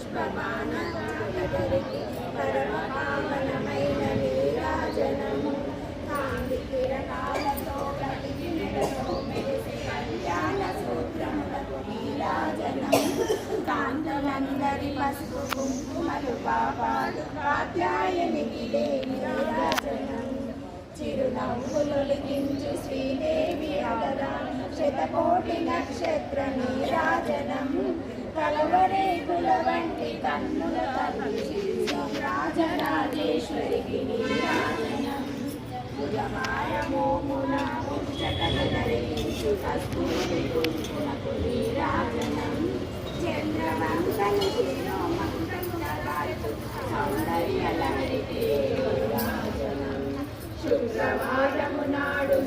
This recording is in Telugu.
పుష్పమానరికి పరమ పావనమైన నీరాజనము కాంతి కిరణాలతో కటికి మెడలో మెరిసే కళ్యాణ సూత్రములకు నీరాజనము కాంతలందరి పసుపు కుంకుమలు కాపాడు కాత్యాయనికి నీరాజనం చిరునవ్వులొలికించు శ్రీదేవి అగరా శతకోటి నక్షత్ర నీరాజనం కలవరేకుల వంటి కన్నుల తల్లి రాజరాజేశ్వరికి నీరాజనం భుజమాయ మోమున పుచ్చకలు ధరించు కస్తూరి కుంకుమకు నీరాజనం చంద్రవంకలు శిరోమంకముల వారు సౌందర్య లహరికి నీరాజనం శుక్రవారము నాడు